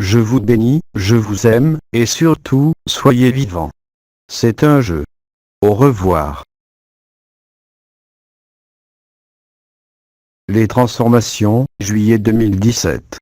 Je vous bénis, je vous aime, et surtout, soyez vivants. C'est un jeu. Au revoir. Les transformations, juillet 2017.